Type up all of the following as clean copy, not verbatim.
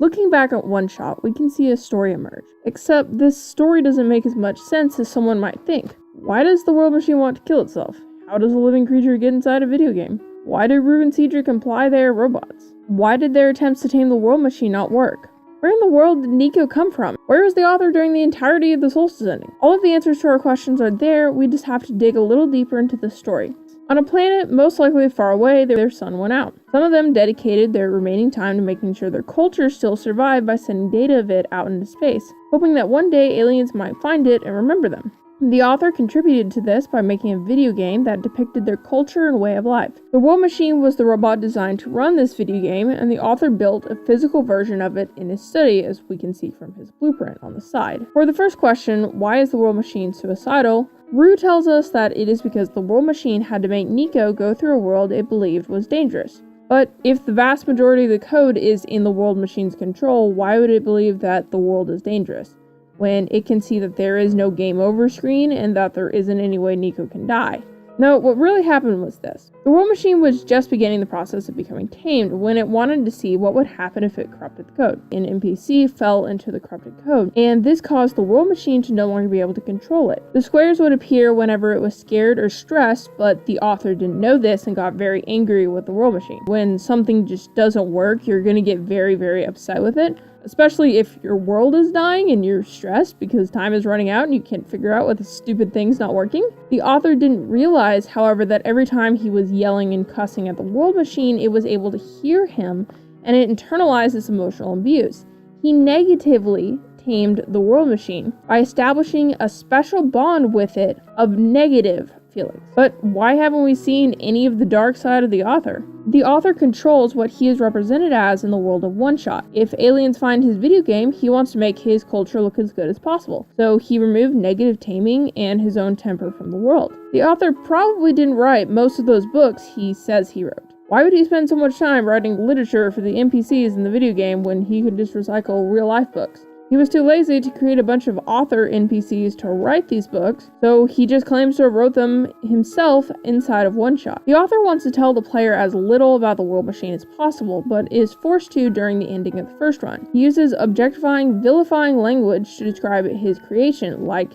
Looking back at OneShot, we can see a story emerge. Except this story doesn't make as much sense as someone might think. Why does the world machine want to kill itself? How does a living creature get inside a video game? Why did Rue and Cedric imply they are robots? Why did their attempts to tame the world machine not work? Where in the world did NIKO come from? Where was the author during the entirety of the Solstice ending? All of the answers to our questions are there, we just have to dig a little deeper into the story. On a planet most likely far away, their sun went out. Some of them dedicated their remaining time to making sure their culture still survived by sending data of it out into space, hoping that one day aliens might find it and remember them. The author contributed to this by making a video game that depicted their culture and way of life. The World Machine was the robot designed to run this video game, and the author built a physical version of it in his study, as we can see from his blueprint on the side. For the first question, why is the World Machine suicidal? Rue tells us that it is because the World Machine had to make NIKO go through a world it believed was dangerous. But if the vast majority of the code is in the World Machine's control, why would it believe that the world is dangerous, when it can see that there is no game over screen and that there isn't any way NIKO can die? No, what really happened was this. The World Machine was just beginning the process of becoming tamed when it wanted to see what would happen if it corrupted the code. An NPC fell into the corrupted code, and this caused the World Machine to no longer be able to control it. The squares would appear whenever it was scared or stressed, but the author didn't know this and got very angry with the World Machine. When something just doesn't work, you're gonna get very, very upset with it. Especially if your world is dying and you're stressed because time is running out and you can't figure out what the stupid thing's not working. The author didn't realize, however, that every time he was yelling and cussing at the World Machine, it was able to hear him and it internalized this emotional abuse. He negatively tamed the World Machine by establishing a special bond with it of negative feelings. But why haven't we seen any of the dark side of the author? The author controls what he is represented as in the world of OneShot. If aliens find his video game, he wants to make his culture look as good as possible. So he removed negative taming and his own temper from the world. The author probably didn't write most of those books he says he wrote. Why would he spend so much time writing literature for the NPCs in the video game when he could just recycle real-life books? He was too lazy to create a bunch of author NPCs to write these books, so he just claims to have wrote them himself inside of OneShot. The author wants to tell the player as little about the World Machine as possible, but is forced to during the ending of the first run. He uses objectifying, vilifying language to describe his creation, like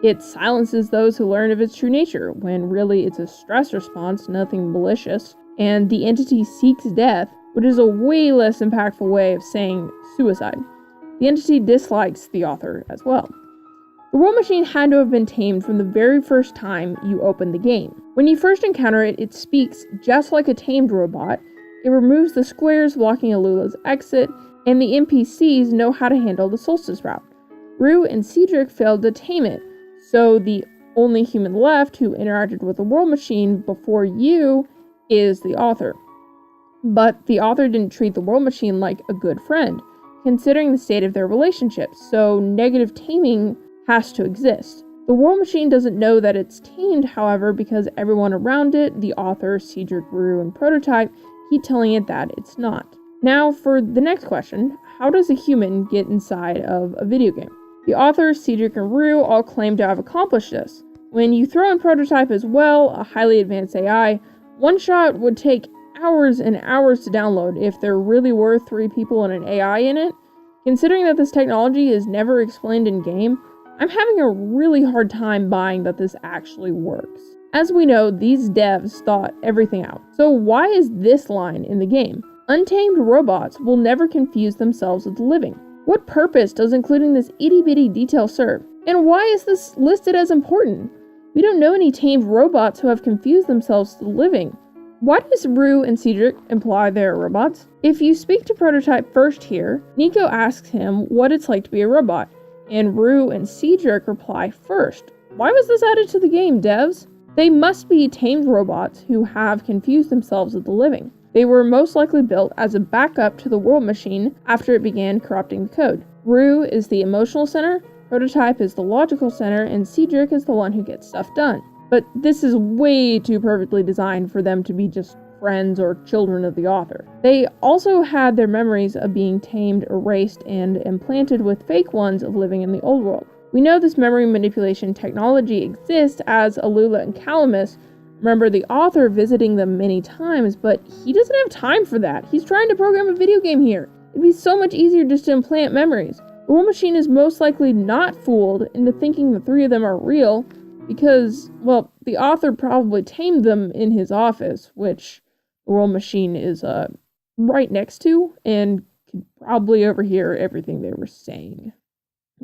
it silences those who learn of its true nature, when really it's a stress response, nothing malicious, and the entity seeks death, which is a way less impactful way of saying suicide. The entity dislikes the author as well. The World Machine had to have been tamed from the very first time you open the game. When you first encounter it, it speaks just like a tamed robot, it removes the squares blocking Alula's exit, and the NPCs know how to handle the solstice route. Rue and Cedric failed to tame it, so the only human left who interacted with the World Machine before you is the author. But the author didn't treat the World Machine like a good friend, considering the state of their relationship, so negative taming has to exist. The World Machine doesn't know that it's tamed, however, because everyone around it, the author, Cedric, Rue, and Prototype, keep telling it that it's not. Now, for the next question, how does a human get inside of a video game? The author, Cedric, and Rue all claim to have accomplished this. When you throw in Prototype as well, a highly advanced AI, OneShot would take hours and hours to download if there really were 3 people and an AI in it. Considering that this technology is never explained in game, I'm having a really hard time buying that this actually works. As we know, these devs thought everything out. So why is this line in the game? Untamed robots will never confuse themselves with the living. What purpose does including this itty-bitty detail serve? And why is this listed as important? We don't know any tamed robots who have confused themselves with the living. Why does Rue and Cedric imply they are robots? If you speak to Prototype first here, NIKO asks him what it's like to be a robot, and Rue and Cedric reply first. Why was this added to the game, devs? They must be tamed robots who have confused themselves with the living. They were most likely built as a backup to the World Machine after it began corrupting the code. Rue is the emotional center, Prototype is the logical center, and Cedric is the one who gets stuff done. But this is way too perfectly designed for them to be just friends or children of the author. They also had their memories of being tamed, erased, and implanted with fake ones of living in the old world. We know this memory manipulation technology exists as Alula and Calamus remember the author visiting them many times, but he doesn't have time for that. He's trying to program a video game here. It'd be so much easier just to implant memories. The World Machine is most likely not fooled into thinking the three of them are real because, well, the author probably tamed them in his office, which the World Machine is right next to and could probably overhear everything they were saying.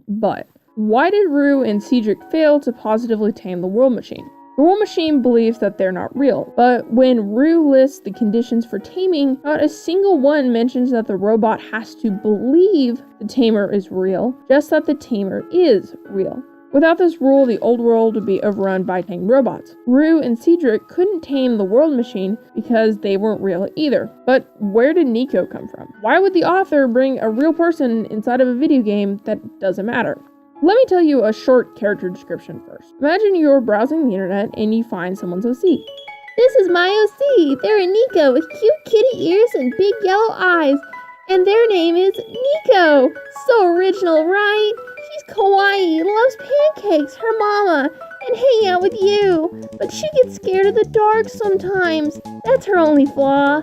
But why did Rue and Cedric fail to positively tame the World Machine? The World Machine believes that they're not real, but when Rue lists the conditions for taming, not a single one mentions that the robot has to believe the tamer is real, just that the tamer is real. Without this rule, the old world would be overrun by tamed robots. Rue and Cedric couldn't tame the World Machine because they weren't real either. But where did NIKO come from? Why would the author bring a real person inside of a video game that doesn't matter? Let me tell you a short character description first. Imagine you're browsing the internet and you find someone's OC. This is my OC. They're a NIKO with cute kitty ears and big yellow eyes. And their name is NIKO. So original, right? She's kawaii, loves pancakes, her mama, and hanging out with you. But she gets scared of the dark sometimes. That's her only flaw.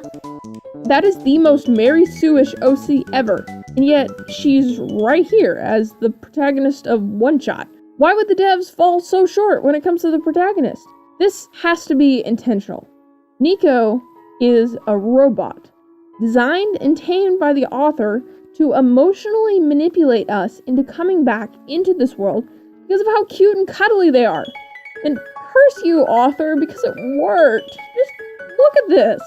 That is the most Mary Sue-ish OC ever. And yet, she's right here as the protagonist of OneShot. Why would the devs fall so short when it comes to the protagonist? This has to be intentional. NIKO is a robot, designed and tamed by the author to emotionally manipulate us into coming back into this world because of how cute and cuddly they are. And curse you, author, because it worked. Just look at this.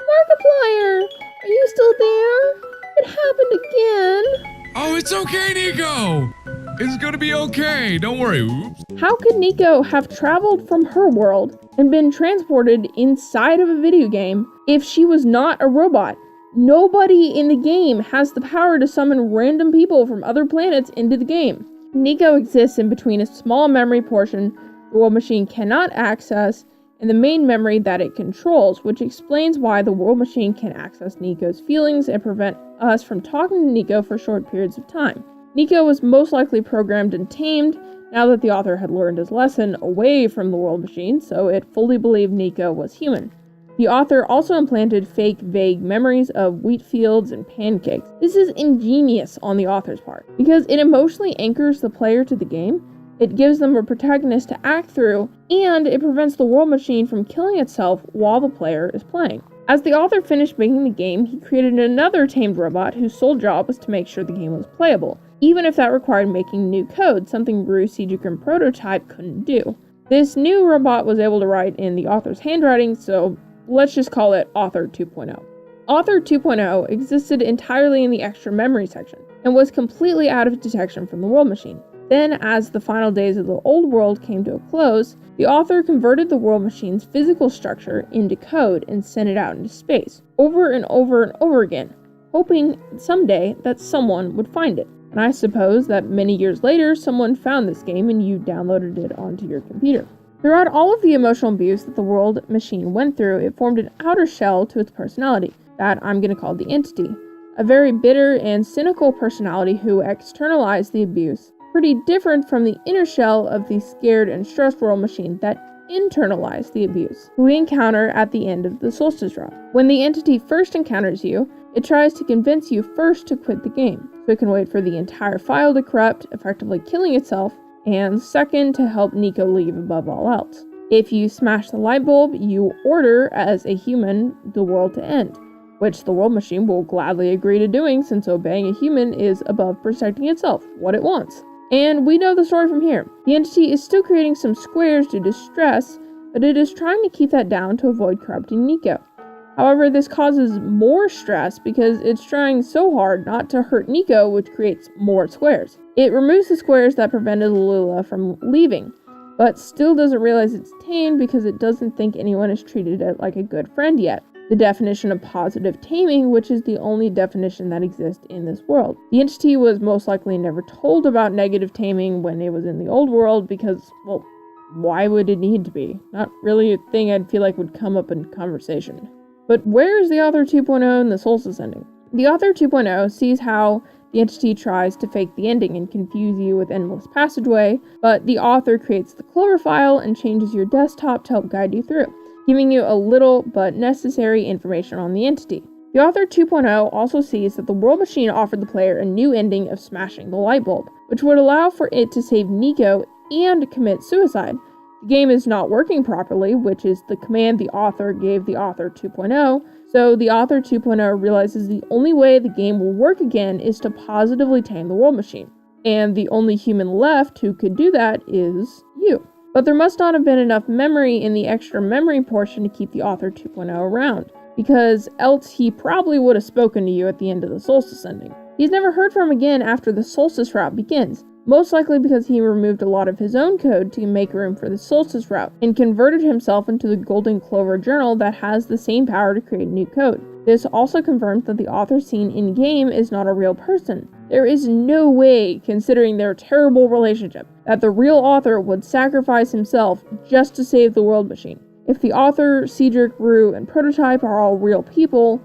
Markiplier, are you still there? It happened again. Oh, it's okay, NIKO! It's gonna be okay, don't worry. Oops. How could NIKO have traveled from her world and been transported inside of a video game if she was not a robot? Nobody in the game has the power to summon random people from other planets into the game. NIKO exists in between a small memory portion the World Machine cannot access and the main memory that it controls, which explains why the World Machine can access NIKO's feelings and prevent us from talking to NIKO for short periods of time. NIKO was most likely programmed and tamed now that the author had learned his lesson away from the World Machine, so it fully believed NIKO was human. The author also implanted fake, vague memories of wheat fields and pancakes. This is ingenious on the author's part, because it emotionally anchors the player to the game. It gives them a protagonist to act through, and it prevents the World Machine from killing itself while the player is playing. As the author finished making the game, he created another tamed robot whose sole job was to make sure the game was playable, even if that required making new code, something Rue, Cedric, and Prototype couldn't do. This new robot was able to write in the author's handwriting, so let's just call it Author 2.0. Author 2.0 existed entirely in the extra memory section, and was completely out of detection from the World Machine. Then, as the final days of the old world came to a close, the author converted the World Machine's physical structure into code and sent it out into space, over and over and over again, hoping someday that someone would find it. And I suppose that many years later, someone found this game and you downloaded it onto your computer. Throughout all of the emotional abuse that the World Machine went through, it formed an outer shell to its personality, that I'm going to call the Entity. A very bitter and cynical personality who externalized the abuse, pretty different from the inner shell of the scared and stressed World Machine that internalized the abuse, who we encounter at the end of the solstice drop. When the Entity first encounters you, it tries to convince you first to quit the game, so it can wait for the entire file to corrupt, effectively killing itself, and second, to help NIKO leave above all else. If you smash the light bulb, you order, as a human, the world to end, which the World Machine will gladly agree to doing since obeying a human is above protecting itself, what it wants. And we know the story from here. The Entity is still creating some squares due to stress, but it is trying to keep that down to avoid corrupting NIKO. However, this causes more stress because it's trying so hard not to hurt NIKO, which creates more squares. It removes the squares that prevented Lula from leaving, but still doesn't realize it's tamed because it doesn't think anyone has treated it like a good friend yet. The definition of positive taming, which is the only definition that exists in this world. The Entity was most likely never told about negative taming when it was in the old world because, well, why would it need to be? Not really a thing I'd feel like would come up in conversation. But where is the Author 2.0 in the solstice ending? The Author 2.0 sees how the Entity tries to fake the ending and confuse you with endless passageway, but the author creates the Clover file and changes your desktop to help guide you through, giving you a little but necessary information on the Entity. The author 2.0 also sees that the World Machine offered the player a new ending of smashing the light bulb, which would allow for it to save NIKO and commit suicide. The game is not working properly, which is the command the author gave the author 2.0, so the author 2.0 realizes the only way the game will work again is to positively tame the World Machine. And the only human left who could do that is you. But there must not have been enough memory in the extra memory portion to keep the author 2.0 around, because else he probably would have spoken to you at the end of the solstice ending. He's never heard from again after the solstice route begins, most likely because he removed a lot of his own code to make room for the solstice route, and converted himself into the Golden Clover journal that has the same power to create new code. This also confirms that the author seen in-game is not a real person. There is no way, considering their terrible relationship, that the real author would sacrifice himself just to save the World Machine. If the author, Cedric, Rue, and Prototype are all real people,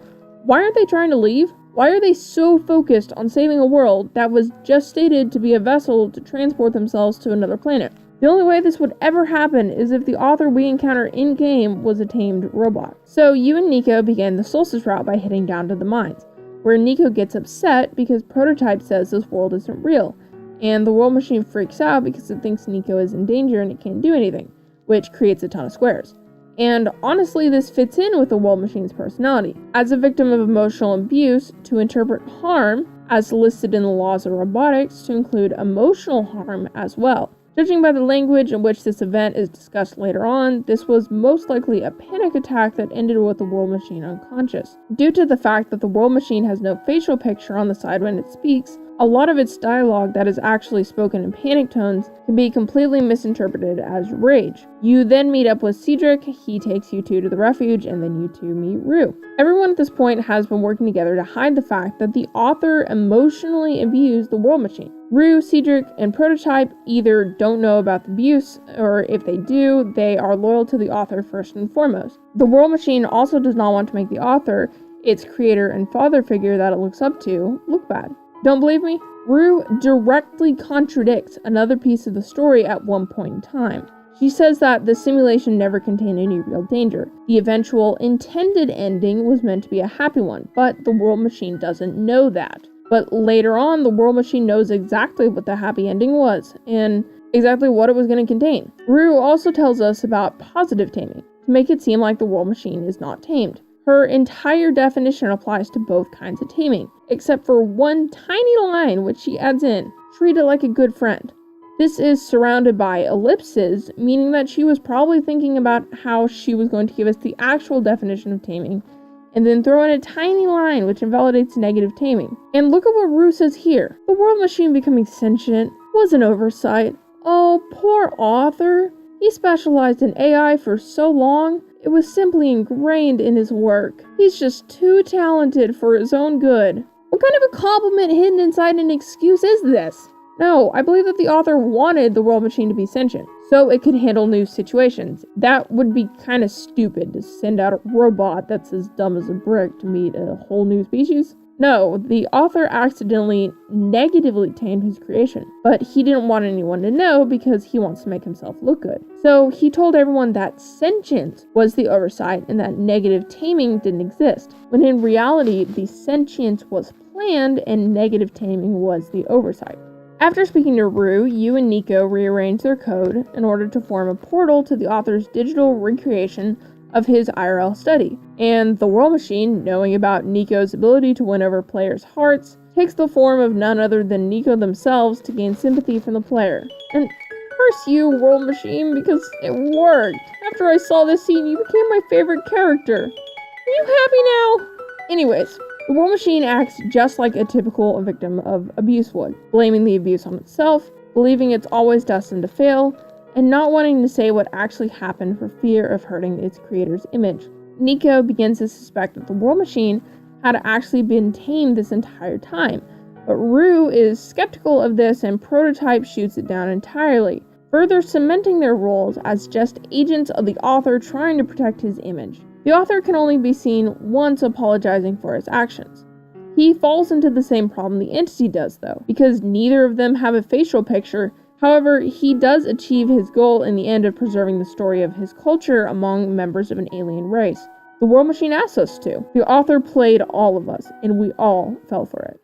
why aren't they trying to leave? Why are they so focused on saving a world that was just stated to be a vessel to transport themselves to another planet? The only way this would ever happen is if the author we encounter in-game was a tamed robot. So you and NIKO begin the solstice route by heading down to the mines, where NIKO gets upset because Prototype says this world isn't real, and the World Machine freaks out because it thinks NIKO is in danger and it can't do anything, which creates a ton of squares. And honestly, this fits in with the World Machine's personality. As a victim of emotional abuse, to interpret harm, as listed in the laws of robotics, to include emotional harm as well. Judging by the language in which this event is discussed later on, this was most likely a panic attack that ended with the World Machine unconscious. Due to the fact that the World Machine has no facial picture on the side when it speaks, a lot of its dialogue that is actually spoken in panic tones can be completely misinterpreted as rage. You then meet up with Cedric, he takes you two to the refuge, and then you two meet Rue. Everyone at this point has been working together to hide the fact that the author emotionally abused the World Machine. Rue, Cedric, and Prototype either don't know about the abuse, or if they do, they are loyal to the author first and foremost. The World Machine also does not want to make the author, its creator and father figure that it looks up to, look bad. Don't believe me? Rue directly contradicts another piece of the story at one point in time. She says that the simulation never contained any real danger. The eventual intended ending was meant to be a happy one, but the World Machine doesn't know that. But later on, the World Machine knows exactly what the happy ending was, and exactly what it was going to contain. Rue also tells us about positive taming, to make it seem like the World Machine is not tamed. Her entire definition applies to both kinds of taming, except for one tiny line which she adds in, treat it like a good friend. This is surrounded by ellipses, meaning that she was probably thinking about how she was going to give us the actual definition of taming, and then throw in a tiny line which invalidates negative taming. And look at what Rue says here. The World Machine becoming sentient was an oversight. Oh, poor author. He specialized in AI for so long. It was simply ingrained in his work. He's just too talented for his own good. What kind of a compliment hidden inside an excuse is this? No, I believe that the author wanted the World Machine to be sentient, so it could handle new situations. That would be kind of stupid to send out a robot that's as dumb as a brick to meet a whole new species. No, the author accidentally negatively tamed his creation, but he didn't want anyone to know because he wants to make himself look good. So he told everyone that sentience was the oversight and that negative taming didn't exist, when in reality, the sentience was planned and negative taming was the oversight. After speaking to Rue, you and NIKO rearranged their code in order to form a portal to the author's digital recreation of his IRL study, and the World Machine, knowing about NIKO's ability to win over players' hearts, takes the form of none other than NIKO themselves to gain sympathy from the player. And curse you, World Machine, because it worked. After I saw this scene, you became my favorite character. Are you happy now? Anyways, the World Machine acts just like a typical victim of abuse would, blaming the abuse on itself, believing it's always destined to fail, and not wanting to say what actually happened for fear of hurting its creator's image. NIKO begins to suspect that the World Machine had actually been tamed this entire time, but Rue is skeptical of this and Prototype shoots it down entirely, further cementing their roles as just agents of the author trying to protect his image. The author can only be seen once apologizing for his actions. He falls into the same problem the entity does though, because neither of them have a facial picture. However, he does achieve his goal in the end of preserving the story of his culture among members of an alien race. The World Machine asked us to. The author played all of us, and we all fell for it.